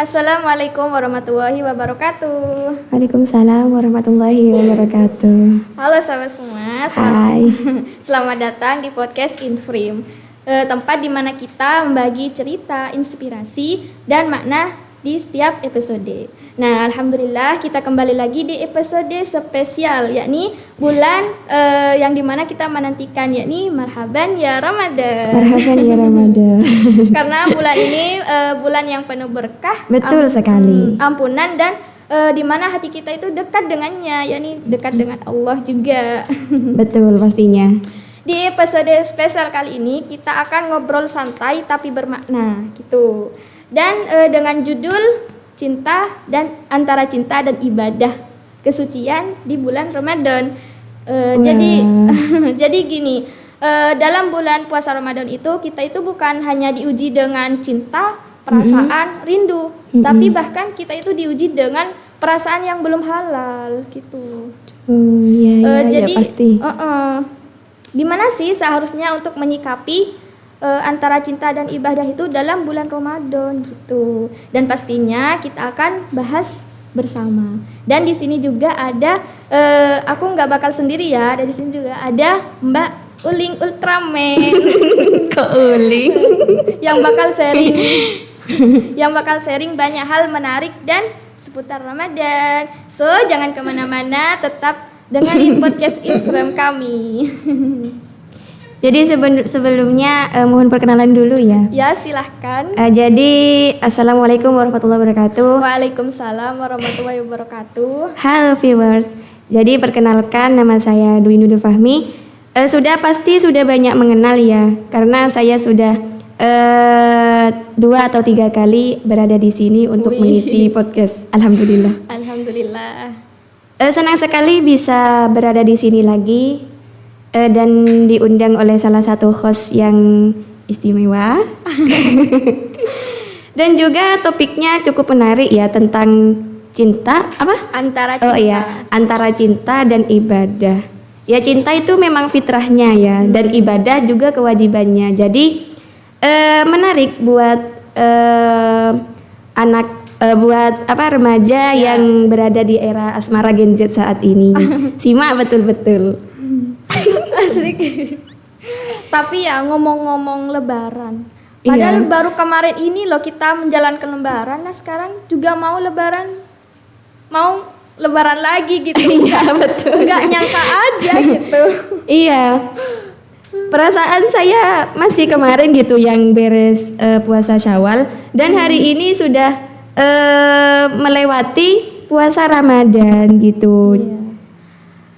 Assalamualaikum warahmatullahi wabarakatuh. Waalaikumsalam warahmatullahi wabarakatuh. Halo sahabat semua. Hai. Selamat datang di podcast Infrim. Tempat di mana kita membagi cerita, inspirasi, dan makna di setiap episode. Nah, alhamdulillah kita kembali lagi di episode spesial, yakni bulan yang dimana kita menantikan, yakni Marhaban ya Ramadan. Marhaban ya Ramadan. Karena bulan ini bulan yang penuh berkah, Betul sekali. ampunan dan di mana hati kita itu dekat dengannya, yakni dekat dengan Allah juga. Betul pastinya. Di episode spesial kali ini kita akan ngobrol santai tapi bermakna gitu. Dan dengan judul cinta dan antara cinta dan ibadah, kesucian di bulan Ramadan. Jadi gini, dalam bulan puasa Ramadan itu kita itu bukan hanya diuji dengan cinta, perasaan, rindu, tapi bahkan kita itu diuji dengan perasaan yang belum halal gitu. Jadi pasti. Gimana sih seharusnya untuk menyikapi antara cinta dan ibadah itu dalam bulan Ramadan gitu. Dan pastinya kita akan bahas bersama. Dan di sini juga ada aku nggak bakal sendiri ya. Dan di sini juga ada Mbak Uling Ultraman. Kok Uling? yang bakal sharing banyak hal menarik dan seputar Ramadan. So jangan kemana-mana, tetap dengerin podcast Infram kami. Jadi sebelumnya mohon perkenalan dulu ya. Ya, silahkan. Jadi Assalamualaikum warahmatullahi wabarakatuh. Waalaikumsalam warahmatullahi wabarakatuh. Halo viewers. Jadi perkenalkan, nama saya Dwi Nurul Fahmi. Pasti sudah banyak mengenal ya, karena saya sudah 2 atau 3 kali berada di sini untuk mengisi podcast. Alhamdulillah. Alhamdulillah. Senang sekali bisa berada di sini lagi. Dan diundang oleh salah satu host yang istimewa. Dan juga topiknya cukup menarik ya, tentang cinta Antara cinta. Antara cinta dan ibadah. Ya, cinta itu memang fitrahnya ya, dan ibadah juga kewajibannya. Jadi menarik buat remaja yang berada di era asmara Gen Z saat ini. Simak betul-betul. Asik. Tapi ya ngomong-ngomong lebaran, padahal baru kemarin ini loh kita menjalankan lebaran. Nah sekarang juga mau lebaran lagi gitu. Iya betul. Nggak nyangka aja gitu. Iya. Perasaan saya masih kemarin gitu yang beres puasa Syawal, dan hari ini sudah melewati puasa Ramadan gitu. Iya.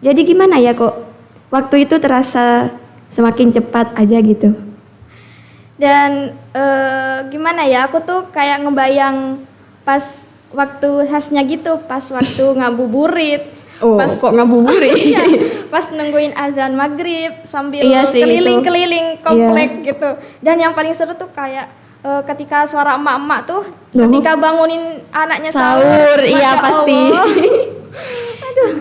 Jadi gimana ya kok waktu itu terasa semakin cepat aja gitu. Dan gimana ya, aku tuh kayak ngebayang pas waktu khasnya gitu, pas waktu ngabuburit. Kok ngabuburit? Iya, pas nungguin azan maghrib sambil Iya sih, keliling-keliling komplek gitu. Dan yang paling seru tuh kayak ketika suara emak-emak tuh ketika bangunin anaknya sahur. Iya Masya pasti. Allah. Aduh.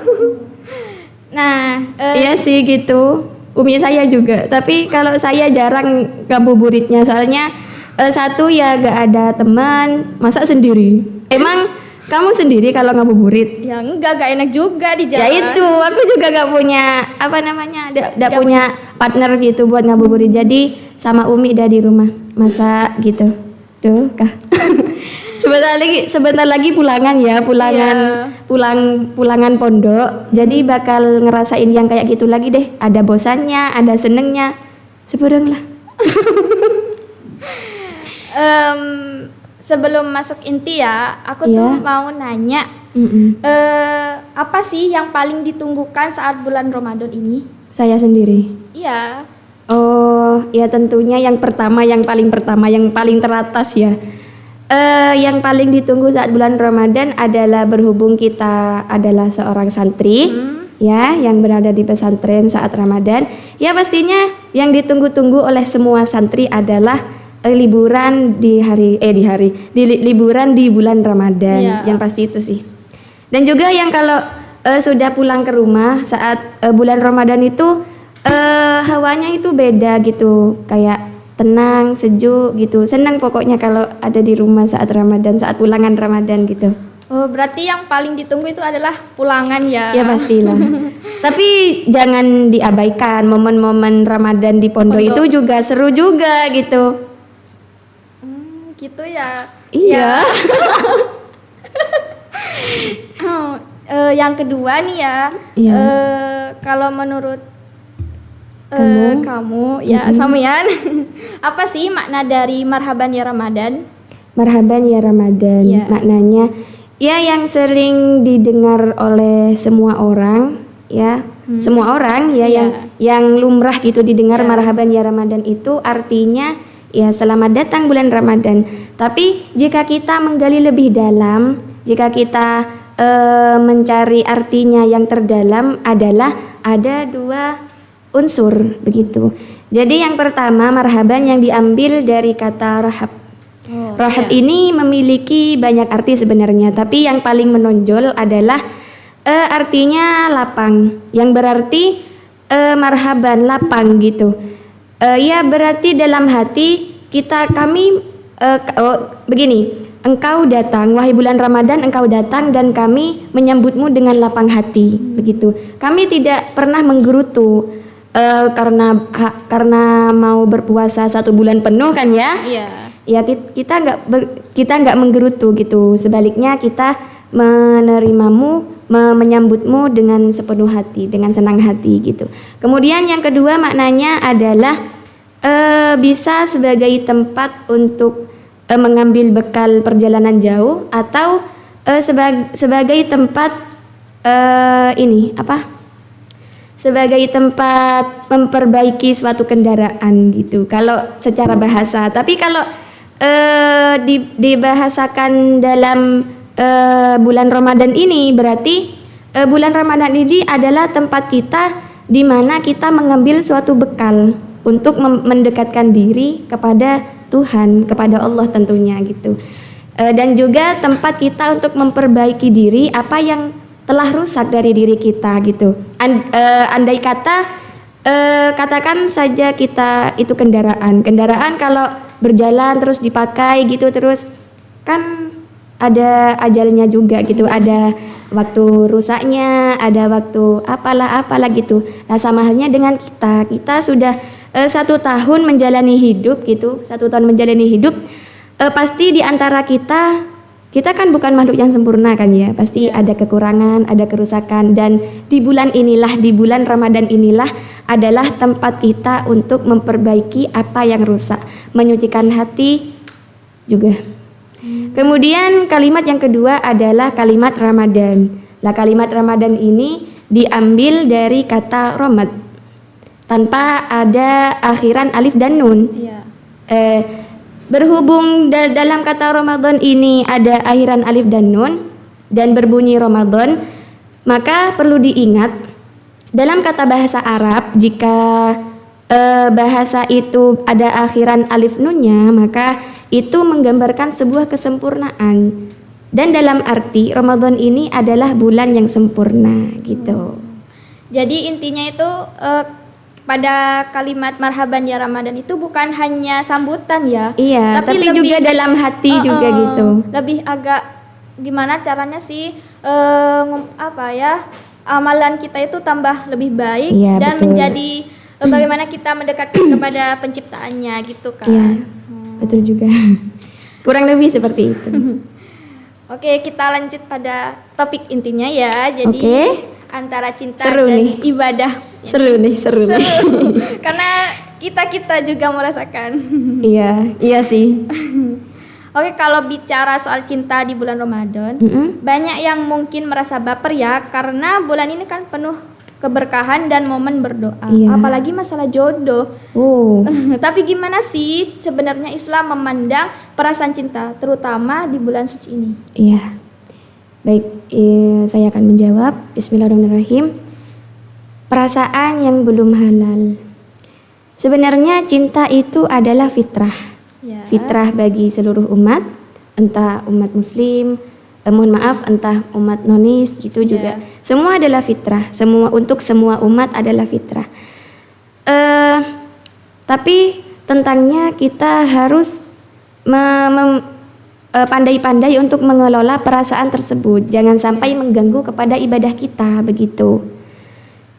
Nah, iya sih gitu. Umi saya juga. Tapi kalau saya jarang ngabuburitnya, soalnya satu ya gak ada teman, masa sendiri. Emang kamu sendiri kalau ngabuburit? ya enggak enak juga di jalan. Ya itu, aku juga gak punya gak punya partner gitu buat ngabuburit. Jadi sama Umi dah di rumah masak gitu. Tuh kah. Sebentar lagi pulangan ya, pulangan pondok. Jadi bakal ngerasain yang kayak gitu lagi deh. Ada bosannya, ada senengnya. Seburung lah. Sebelum masuk inti ya, aku tuh mau nanya, apa sih yang paling ditunggukan saat bulan Ramadan ini? Saya sendiri. Iya. Oh, ya tentunya yang paling teratas ya. Yang paling ditunggu saat bulan Ramadan adalah berhubung kita adalah seorang santri ya, yang berada di pesantren saat Ramadan. Ya pastinya yang ditunggu-tunggu oleh semua santri adalah liburan liburan di bulan Ramadan. Yang pasti itu sih. Dan juga yang kalau sudah pulang ke rumah saat bulan Ramadan itu hawanya itu beda gitu, kayak tenang, sejuk gitu. Senang pokoknya kalau ada di rumah saat Ramadan, saat ulangan Ramadan gitu. Oh, berarti yang paling ditunggu itu adalah pulangan ya? Ya pastilah. Tapi jangan diabaikan momen-momen Ramadan di pondok itu juga seru juga gitu. Gitu ya. Iya. Yang kedua nih ya, Iya. kalau menurut Kamu? kamu ya Samian, apa sih makna dari marhaban ya Ramadan? Marhaban ya Ramadan. Iya. Maknanya ya yang sering didengar oleh semua orang ya. Semua orang ya yang lumrah gitu didengar marhaban ya Ramadan itu artinya ya selamat datang bulan Ramadan. Tapi jika kita menggali lebih dalam, jika kita mencari artinya yang terdalam adalah ada 2 unsur begitu. Jadi yang pertama marhaban yang diambil dari kata rahab. Rahab ini memiliki banyak arti sebenarnya, tapi yang paling menonjol adalah artinya lapang, yang berarti marhaban lapang gitu. Ya berarti dalam hati begini. Engkau datang, wahai bulan Ramadan, engkau datang dan kami menyambutmu dengan lapang hati, begitu. Kami tidak pernah menggerutu karena mau berpuasa 1 bulan penuh kan ya? Iya. Ya kita nggak menggerutu gitu. Sebaliknya kita menerimamu, menyambutmu dengan sepenuh hati, dengan senang hati gitu. Kemudian yang kedua maknanya adalah bisa sebagai tempat untuk mengambil bekal perjalanan jauh atau sebagai tempat sebagai tempat memperbaiki suatu kendaraan gitu kalau secara bahasa. Tapi kalau dibahasakan dalam bulan Ramadan ini berarti bulan Ramadan ini adalah tempat kita di mana kita mengambil suatu bekal untuk mendekatkan diri kepada Tuhan, kepada Allah tentunya gitu. Dan juga tempat kita untuk memperbaiki diri apa yang telah rusak dari diri kita gitu. Andai kata katakan saja kita itu kendaraan kalau berjalan terus dipakai gitu terus kan ada ajalnya juga gitu, ada waktu rusaknya, ada waktu apalah gitu. Nah sama halnya dengan kita sudah 1 tahun menjalani hidup gitu, 1 tahun menjalani hidup, pasti di antara kita kan bukan makhluk yang sempurna kan ya, pasti ada kekurangan, ada kerusakan, dan di bulan Ramadan inilah adalah tempat kita untuk memperbaiki apa yang rusak, menyucikan hati juga. Kemudian kalimat yang kedua adalah kalimat Ramadan. Nah kalimat Ramadan ini diambil dari kata Romad, tanpa ada akhiran alif dan nun. Iya. Berhubung dalam kata Ramadan ini ada akhiran alif dan nun dan berbunyi Ramadan, maka perlu diingat dalam kata bahasa Arab jika bahasa itu ada akhiran alif nunnya maka itu menggambarkan sebuah kesempurnaan, dan dalam arti Ramadan ini adalah bulan yang sempurna gitu. Jadi intinya itu pada kalimat marhaban ya Ramadan itu bukan hanya sambutan ya. Iya, tapi lebih, juga dalam hati juga gitu. Lebih agak gimana caranya sih amalan kita itu tambah lebih baik, Iya, dan betul. menjadi bagaimana kita mendekatkan kepada penciptaannya gitu kan. Iya, betul juga. Kurang lebih seperti itu. Oke, kita lanjut pada topik intinya ya. Jadi Oke. antara cinta Seru dan nih. ibadah. Seru nih. Karena kita juga merasakan. Iya sih. Oke, kalau bicara soal cinta di bulan Ramadan, banyak yang mungkin merasa baper ya, karena bulan ini kan penuh keberkahan dan momen berdoa. Iya. Apalagi masalah jodoh. Oh, Tapi gimana sih sebenarnya Islam memandang perasaan cinta, terutama di bulan suci ini? iya. Baik, saya akan menjawab. Bismillahirrahmanirrahim. Perasaan yang belum halal. Sebenarnya cinta itu adalah fitrah. Ya. Fitrah bagi seluruh umat, entah umat muslim, entah umat nonis gitu juga. Semua adalah fitrah. Untuk semua umat adalah fitrah. Tapi tentangnya kita harus pandai-pandai untuk mengelola perasaan tersebut, jangan sampai mengganggu kepada ibadah kita begitu.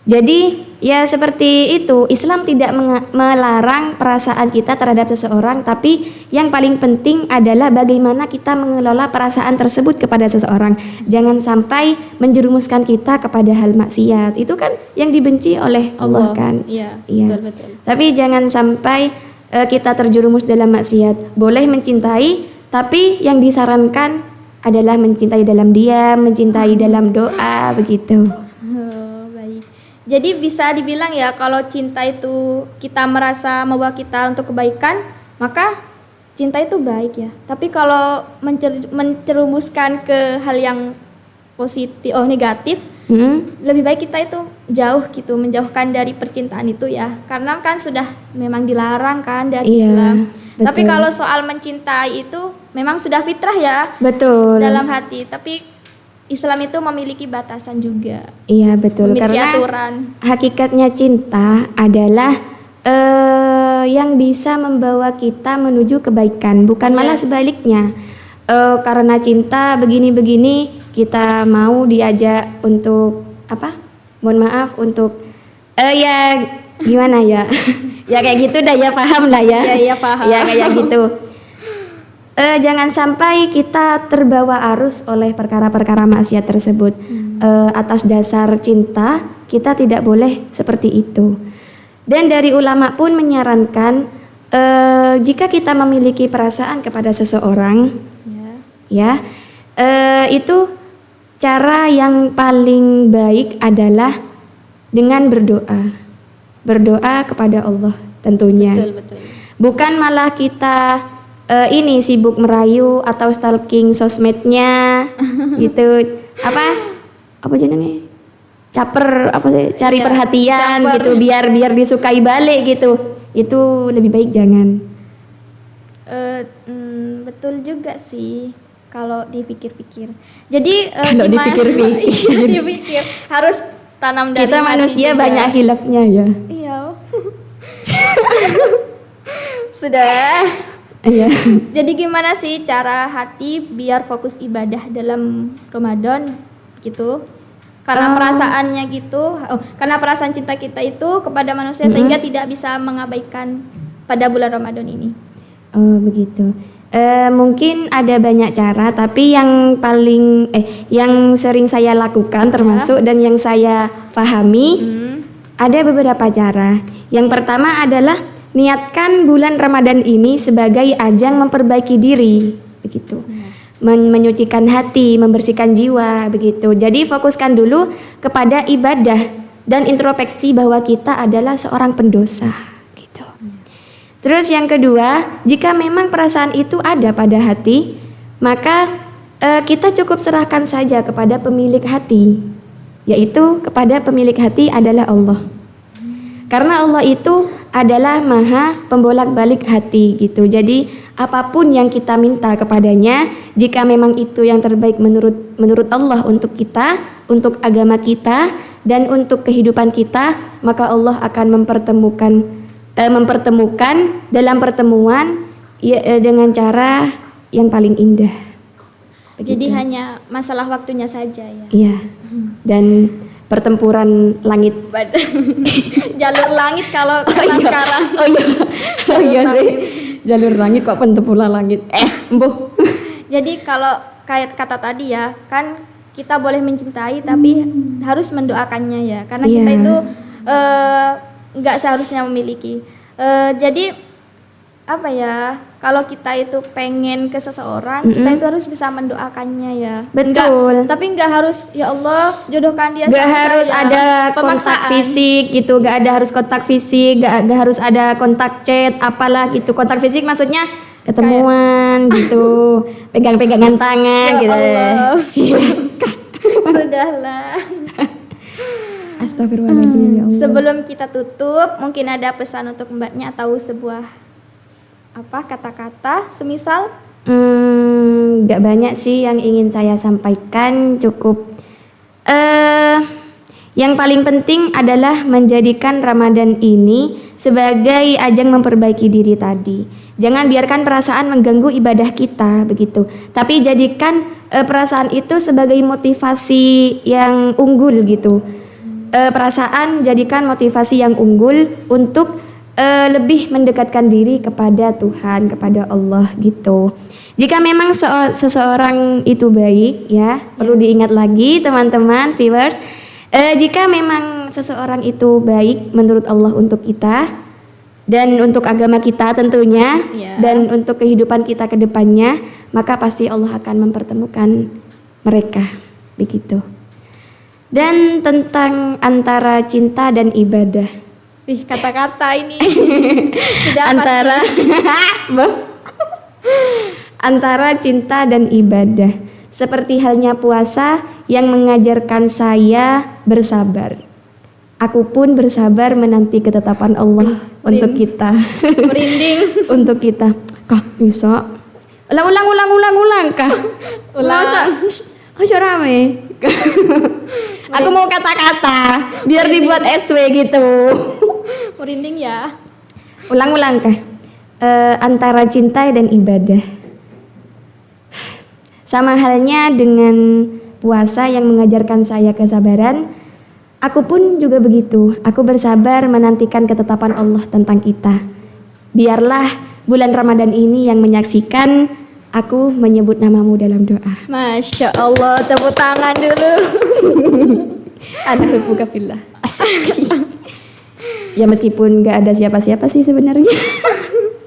Jadi ya seperti itu, Islam tidak melarang perasaan kita terhadap seseorang, tapi yang paling penting adalah bagaimana kita mengelola perasaan tersebut kepada seseorang. Jangan sampai menjerumuskan kita kepada hal maksiat. Itu kan yang dibenci oleh Allah kan. Iya, betul. Tapi jangan sampai kita terjerumus dalam maksiat. Boleh mencintai, tapi yang disarankan adalah mencintai dalam diam, mencintai dalam doa begitu. Jadi bisa dibilang ya, kalau cinta itu kita merasa membawa kita untuk kebaikan, maka cinta itu baik ya. Tapi kalau mencerumuskan ke hal yang positif, negatif, lebih baik kita itu jauh gitu, menjauhkan dari percintaan itu ya. Karena kan sudah memang dilarang kan dari Islam. Betul. Tapi kalau soal mencintai itu memang sudah fitrah ya. Betul. Dalam hati, tapi Islam itu memiliki batasan juga. Iya betul, memiliki karena aturan. Hakikatnya cinta adalah yang bisa membawa kita menuju kebaikan, bukan malah sebaliknya. Karena cinta begini-begini kita mau diajak untuk apa? Mohon maaf untuk ya gimana ya? Ya kayak gitu dah ya, paham lah ya. Iya paham. Ya kayak gitu. Jangan sampai kita terbawa arus oleh perkara-perkara maksiat tersebut. Atas dasar cinta kita tidak boleh seperti itu. Dan dari ulama pun menyarankan jika kita memiliki perasaan kepada seseorang, itu cara yang paling baik adalah dengan berdoa kepada Allah tentunya. Betul. Bukan malah kita ini sibuk merayu atau stalking sosmednya gitu, apa jenenge, caper apa sih, cari perhatian caper. Gitu biar disukai balik gitu, itu lebih baik jangan. Betul juga sih kalau dipikir-pikir. Jadi kalau dipikir harus tanam dari kita manusia juga. Banyak khilafnya ya. Iya. Sudah. Iya. Jadi gimana sih cara hati biar fokus ibadah dalam Ramadan gitu? Karena perasaannya gitu, karena perasaan cinta kita itu kepada manusia sehingga tidak bisa mengabaikan pada bulan Ramadan ini. Oh begitu. Mungkin ada banyak cara, tapi yang yang sering saya lakukan termasuk dan yang saya pahami ada beberapa cara. Yang pertama adalah niatkan bulan Ramadan ini sebagai ajang memperbaiki diri, begitu. Menyucikan hati, membersihkan jiwa, begitu. Jadi fokuskan dulu kepada ibadah dan introspeksi bahwa kita adalah seorang pendosa, gitu. Terus yang kedua, jika memang perasaan itu ada pada hati, maka kita cukup serahkan saja kepada pemilik hati, yaitu kepada pemilik hati adalah Allah. Karena Allah itu adalah maha pembolak-balik hati gitu. Jadi apapun yang kita minta kepadanya, jika memang itu yang terbaik menurut Allah untuk kita, untuk agama kita dan untuk kehidupan kita, maka Allah akan mempertemukan dalam pertemuan dengan cara yang paling indah. Begitu. Jadi hanya masalah waktunya saja ya. Iya. Dan pertempuran langit. Jalur langit kalau sekarang. Oh iya sih. Jalur langit kok pertempuran langit. Mbuh. Jadi kalau kayak kata tadi ya, kan kita boleh mencintai tapi harus mendoakannya ya. Karena kita itu enggak seharusnya memiliki. Jadi apa ya? Kalau kita itu pengen ke seseorang, kita itu harus bisa mendoakannya ya. Betul. Tapi nggak harus ya Allah jodohkan dia. Nggak harus ada kontak fisik gitu, nggak ada harus kontak fisik, nggak harus ada kontak chat, apalah gitu. Kontak fisik maksudnya ketemuan gitu, pegang-pegangan tangan ya gitu. Allah. Sudahlah. Astagfirullahaladzim ya Allah. Sebelum kita tutup, mungkin ada pesan untuk Mbaknya atau sebuah kata-kata semisal? Gak banyak sih yang ingin saya sampaikan, cukup Yang paling penting adalah menjadikan Ramadan ini sebagai ajang memperbaiki diri tadi. Jangan biarkan perasaan mengganggu ibadah kita begitu. Tapi jadikan perasaan itu sebagai motivasi yang unggul gitu. Perasaan jadikan motivasi yang unggul untuk lebih mendekatkan diri kepada Tuhan, kepada Allah gitu. Jika memang seseorang itu baik ya, perlu diingat lagi teman-teman viewers. Jika memang seseorang itu baik menurut Allah untuk kita dan untuk agama kita tentunya dan untuk kehidupan kita ke depannya, maka pasti Allah akan mempertemukan mereka begitu. Dan tentang antara cinta dan ibadah. Kata-kata ini sudah antara antara cinta dan ibadah. Seperti halnya puasa yang mengajarkan saya bersabar. Aku pun bersabar menanti ketetapan Allah untuk kita. Merinding. Untuk kita. Kah bisa? Ulang kah? Ulang. Kok rame? Aku mau kata-kata biar dibuat SW gitu. Merinding ya. Ulang kah? Antara cinta dan ibadah. Sama halnya dengan puasa yang mengajarkan saya kesabaran, aku pun juga begitu. Aku bersabar menantikan ketetapan Allah tentang kita. Biarlah bulan Ramadan ini yang menyaksikan aku menyebut namamu dalam doa. Masya Allah, tepuk tangan dulu. Ana hubbuka fillah. Ya meskipun gak ada siapa-siapa sih sebenarnya.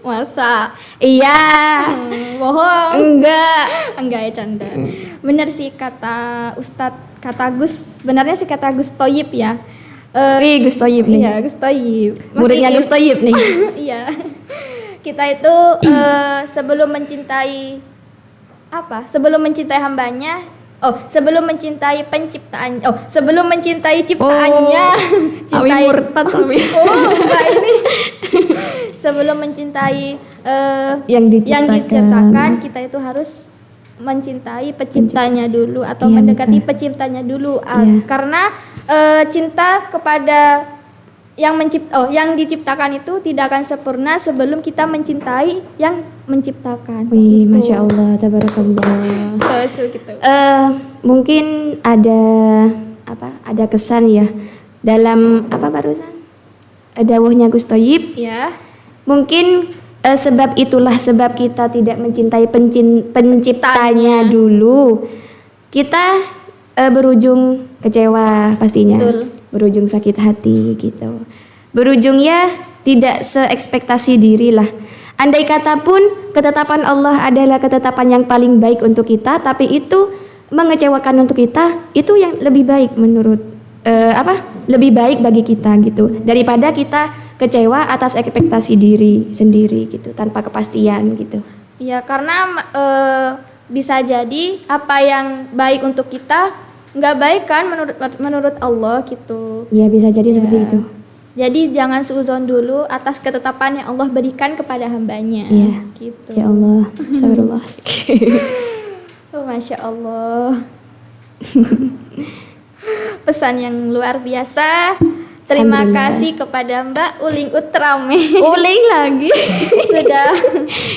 Masa? Iya. Bohong. Enggak ya, canda. Bener sih kata Ustadz, kata Gus, benarnya sih kata Gus Toyib ya. Gus Toyib nih. Iya, Gus Toyib. Muridnya Gus Toyib nih. Iya. Kita itu sebelum mencintai hambanya, sebelum mencintai penciptaan, sebelum mencintai ciptaannya, cintai murtad Sawi. Enggak ini. Sebelum mencintai yang diciptakan, kita itu harus mencintai penciptanya dulu atau mendekati penciptanya dulu. Karena cinta kepada yang diciptakan itu tidak akan sempurna sebelum kita mencintai yang menciptakan. Wih, gitu. Masya Allah, tabarakallah. Gitu. Mungkin ada kesan ya dalam barusan dawuhnya Gus Toyib. Ya. Mungkin sebab kita tidak mencintai penciptanya dulu, kita berujung kecewa pastinya. Betul. Berujung sakit hati gitu. Berujung ya tidak seekspektasi diri lah. Andai kata pun ketetapan Allah adalah ketetapan yang paling baik untuk kita, tapi itu mengecewakan untuk kita, itu yang lebih baik menurut lebih baik bagi kita gitu, daripada kita kecewa atas ekspektasi diri sendiri gitu tanpa kepastian gitu. Iya, karena bisa jadi apa yang baik untuk kita nggak baik kan menurut Allah gitu. Iya, bisa jadi seperti itu. Jadi jangan suudzon dulu atas ketetapan yang Allah berikan kepada hambanya. Iya. Gitu. Ya Allah, astagfirullah. Masya Allah. Pesan yang luar biasa. Terima kasih kepada Mbak Uling Utrame. Uling lagi.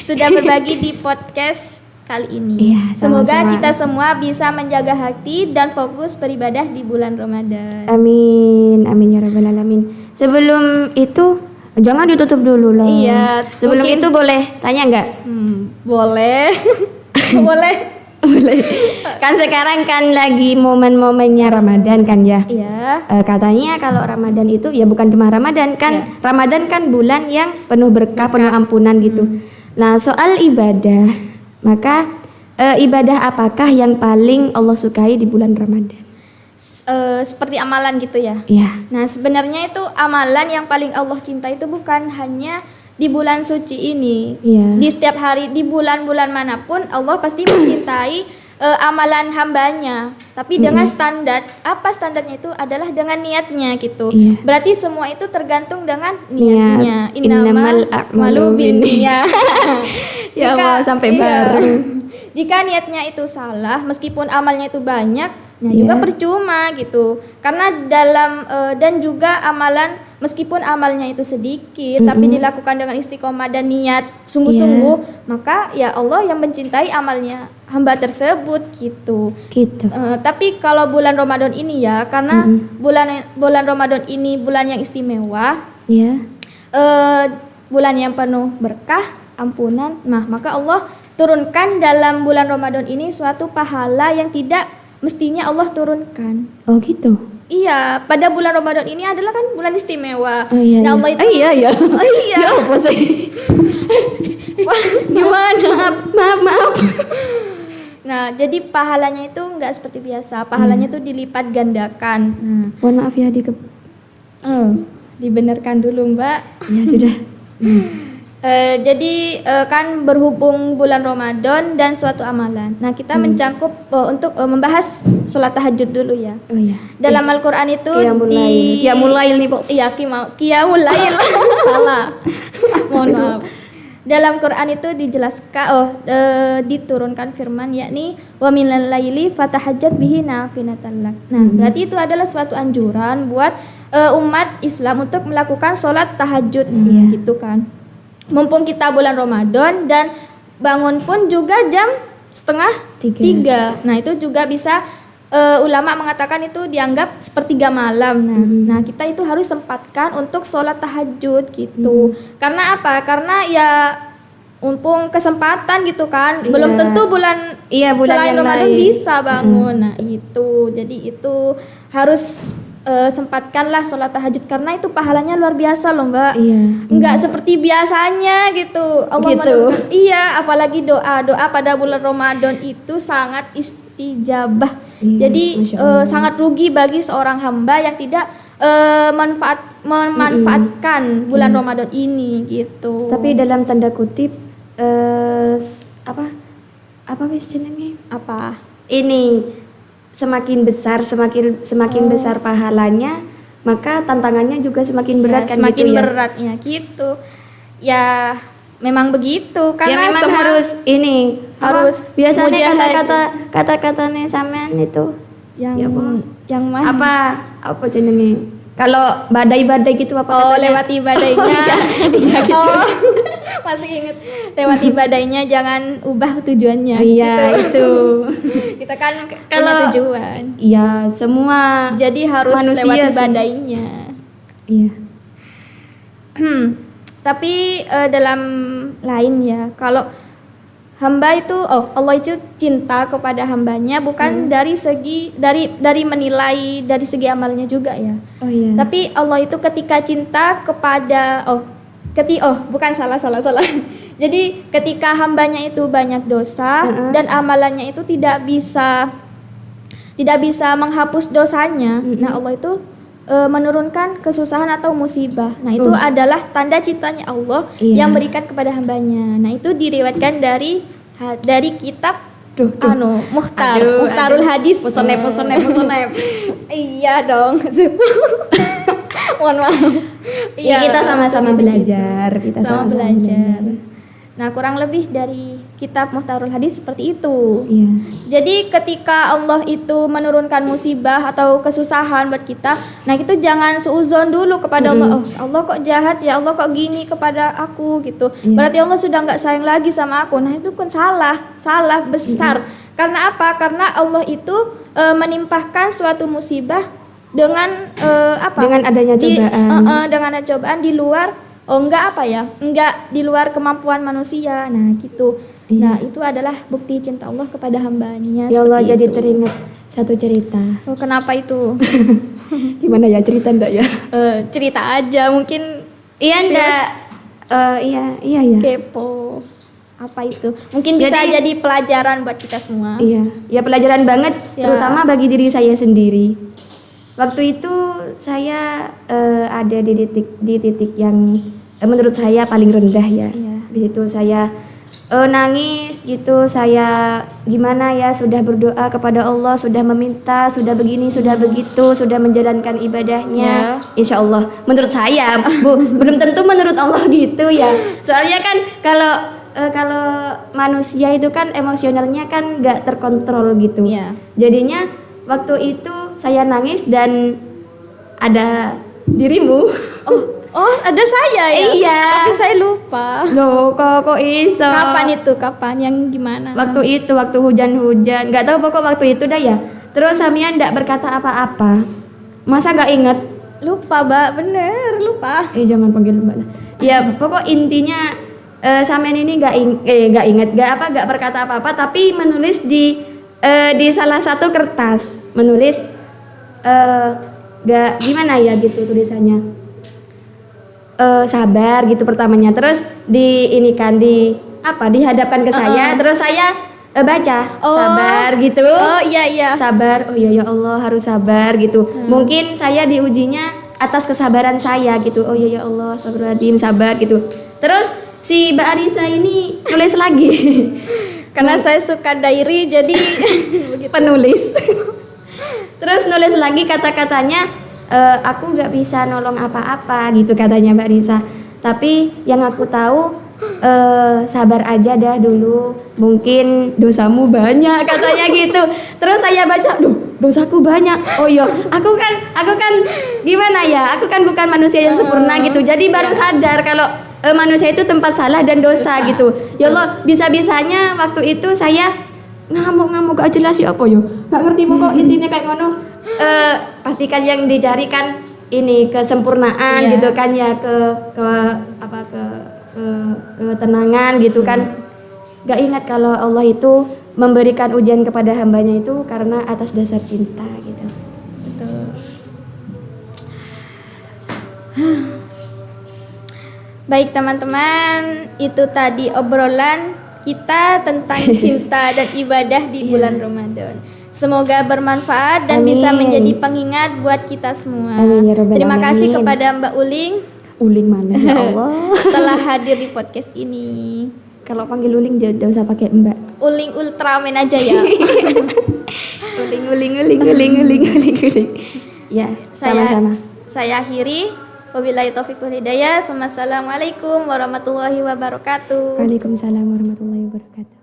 sudah berbagi di podcast kali ini. Iya, semoga kita semua bisa menjaga hati dan fokus beribadah di bulan Ramadan. Amin, amin ya rabbal alamin. Sebelum itu jangan ditutup dulu lah. Iya. Sebelum itu boleh tanya nggak? Boleh. Boleh. Kan sekarang kan lagi momen-momennya Ramadan kan ya. Iya. Katanya kalau Ramadan itu ya bukan cuma Ramadan kan. Ramadan kan bulan yang penuh berkah, penuh ampunan gitu. Nah, soal ibadah, maka ibadah apakah yang paling Allah sukai di bulan Ramadan? Seperti amalan gitu ya. Iya. Nah, sebenarnya itu amalan yang paling Allah cinta itu bukan hanya di bulan suci ini. Iya. Di setiap hari, di bulan-bulan manapun Allah pasti mencintai amalan hambanya. Tapi dengan standar, apa standarnya itu adalah dengan niatnya gitu. Iya. Berarti semua itu tergantung dengan niatnya. Innamal a'malu binniyat. Ya Allah, sampai bareng. Jika niatnya itu salah, meskipun amalnya itu banyak, Nah, Iya. juga percuma gitu. Karena dalam dan juga amalan meskipun amalnya itu sedikit tapi dilakukan dengan istiqomah dan niat sungguh-sungguh, maka ya Allah yang mencintai amalnya hamba tersebut gitu. Gitu. Tapi kalau bulan Ramadan ini ya, karena bulan Ramadan ini bulan yang istimewa, Iya. bulan yang penuh berkah, ampunan. Nah, maka Allah turunkan dalam bulan Ramadan ini suatu pahala yang tidak mestinya Allah turunkan. Oh gitu. Iya, pada bulan Ramadan ini adalah kan bulan istimewa. Oh iya. Nah, iya. Allah itu iya iya. Oh iya. Ya apa sih? Wah, gimana? Maaf. Nah, jadi pahalanya itu enggak seperti biasa. Pahalanya itu dilipat gandakan. Nah, Mohon maaf ya dibenarkan dulu, Mbak. Ya sudah. Jadi kan berhubung bulan Ramadan dan suatu amalan. Nah, kita mencangkup untuk membahas sholat tahajud dulu ya. Oh iya. Dalam Al-Qur'an itu Qiyamul Lail nih, Bos. Iya, Qiyamul Lail. Salah. Mohon maaf. Dalam Quran itu dijelaskan diturunkan firman yakni wa minal laili fatahajjat bihi nafinatan lak. Nah, berarti itu adalah suatu anjuran buat umat Islam untuk melakukan sholat tahajud gitu kan. Mumpung kita bulan Ramadan dan bangun pun juga jam setengah 3. Nah, itu juga bisa ulama mengatakan itu dianggap sepertiga malam. Nah, kita itu harus sempatkan untuk sholat tahajud gitu. Karena apa? Karena ya mumpung kesempatan gitu kan. Belum tentu bulan selain yang Ramadan lain. bisa bangun. Nah, itu. Jadi itu harus sempatkanlah sholat tahajud karena itu pahalanya luar biasa loh, Mbak. Iya. Enggak seperti biasanya gitu. Allah menurunkan- iya, apalagi doa pada bulan Ramadan itu sangat istijabah. Jadi Masya Allah. sangat rugi bagi seorang hamba yang tidak memanfaatkan bulan Ramadan ini gitu. Tapi dalam tanda kutip apa wis jenenge? apa? Ini semakin besar pahalanya, maka tantangannya juga semakin berat Ya, kan semakin gitu ya. beratnya gitu. Ya memang begitu Ya karena memang semua harus ini harus biasanya mujahid. kata-katanya sampean itu yang ya, apa? yang mana? apa jenenge? Kalau badai-badai gitu apa Oh, katanya? lewati badainya. gitu. Oh, masih inget. Lewati badainya jangan ubah tujuannya. Iya, gitu. itu. Kita kan punya Kalau- tujuan. Iya, semua Jadi harus manusia lewati sih. badainya. Iya. Tapi dalam lain ya, kalau hamba itu, Allah itu cinta kepada hambanya bukan dari segi dari menilai dari segi amalnya juga ya. Oh iya. Tapi Allah itu ketika cinta kepada bukan salah. Jadi ketika hambanya itu banyak dosa dan amalannya itu tidak bisa menghapus dosanya. Nah, Allah itu menurunkan kesusahan atau musibah. Nah, itu adalah tanda cintanya Allah Iya. yang berikan kepada hambanya. Nah, itu diriwayatkan dari kitab Mukhtarul Hadis. Pesonep. Iya dong. Mohon maaf. Ya, kita sama-sama belajar. Kita Sama sama-sama belajar. Nah, kurang lebih dari kitab Mukhtarul Hadis seperti itu. Iya. Jadi ketika Allah itu menurunkan musibah atau kesusahan buat kita, nah itu jangan seuzon dulu kepada Allah. Oh, Allah kok jahat ya, Allah kok gini kepada aku gitu. Berarti Allah sudah nggak sayang lagi sama aku. Nah itu kan salah besar. Karena apa? Karena Allah itu menimpahkan suatu musibah dengan Dengan adanya cobaan. dengan ada cobaan di luar enggak di luar kemampuan manusia. Nah, gitu. Nah, itu adalah bukti cinta Allah kepada hambanya. Ya Allah, seperti jadi itu. teringat satu cerita. Oh, kenapa itu? Gimana ya cerita ndak ya? Cerita aja, mungkin Iya ndak. Iya. kepo. Apa itu? Mungkin bisa jadi pelajaran buat kita semua. Iya, ya pelajaran banget, Ya. terutama bagi diri saya sendiri. Waktu itu saya ada di titik yang menurut saya paling rendah ya. Iya. Di situ saya nangis gitu, saya gimana ya, sudah berdoa kepada Allah, sudah meminta, sudah begini, sudah begitu, sudah menjalankan ibadahnya. Insya Allah, menurut saya, belum tentu menurut Allah gitu ya. Soalnya kan kalau manusia itu kan emosionalnya kan nggak terkontrol gitu. Iya. Jadinya waktu itu saya nangis dan ada dirimu. Oh, ada saya ya? Iya. Tapi saya lupa. Loh, kok iso? Kapan itu? Kapan? Yang gimana? Waktu itu, waktu hujan-hujan. Nggak tahu pokok waktu itu dah ya. Terus Samian nggak berkata apa-apa. Masa nggak inget? Lupa, Mbak. Bener, lupa. Jangan panggil Mbak lah. Ya, pokok intinya Samian ini nggak inget, nggak berkata apa-apa, tapi menulis di salah satu kertas, menulis nggak gimana ya gitu tulisannya. Sabar gitu pertamanya, terus dihadapkan ke saya, terus saya baca sabar gitu. Oh iya. Sabar, oh iya ya Allah harus sabar gitu. Mungkin saya diujinya atas kesabaran saya gitu. Oh iya ya Allah, astagfirullahaladzim, sabar gitu. Terus si Mbak Arisa ini nulis lagi. Karena saya suka diary jadi penulis. Terus nulis lagi kata-katanya, aku nggak bisa nolong apa-apa gitu katanya Mbak Risa. Tapi yang aku tahu sabar aja dah dulu, mungkin dosamu banyak katanya gitu. Terus saya baca, dosaku banyak. Oh iya, aku kan gimana ya? Aku kan bukan manusia yang sempurna gitu. Jadi baru sadar kalau manusia itu tempat salah dan dosa gitu. Ya Allah, bisa-bisanya waktu itu saya ngamuk-ngamuk gak jelas ya apa yo. Gak ngerti pokok intinya kayak ngono. Pastikan yang dicari kan ini kesempurnaan gitu kan ya, ketenangan gitu kan. Gak ingat kalau Allah itu memberikan ujian kepada hambanya itu karena atas dasar cinta gitu. Betul. Baik teman-teman, itu tadi obrolan kita tentang cinta dan ibadah di bulan Ramadan. Semoga bermanfaat dan bisa menjadi pengingat buat kita semua. Amin, ya Rabbal Terima kasih Alamin. kepada Mbak Uling. Uling mana ya Allah. Telah hadir di podcast ini. Kalau panggil Uling jangan usah pakai Mbak. Uling Ultraman aja ya. Uling. Ya, sama-sama. Saya akhiri. Wabillahi taufiq wal hidayah. Wassalamualaikum warahmatullahi wabarakatuh. Waalaikumsalam warahmatullahi wabarakatuh.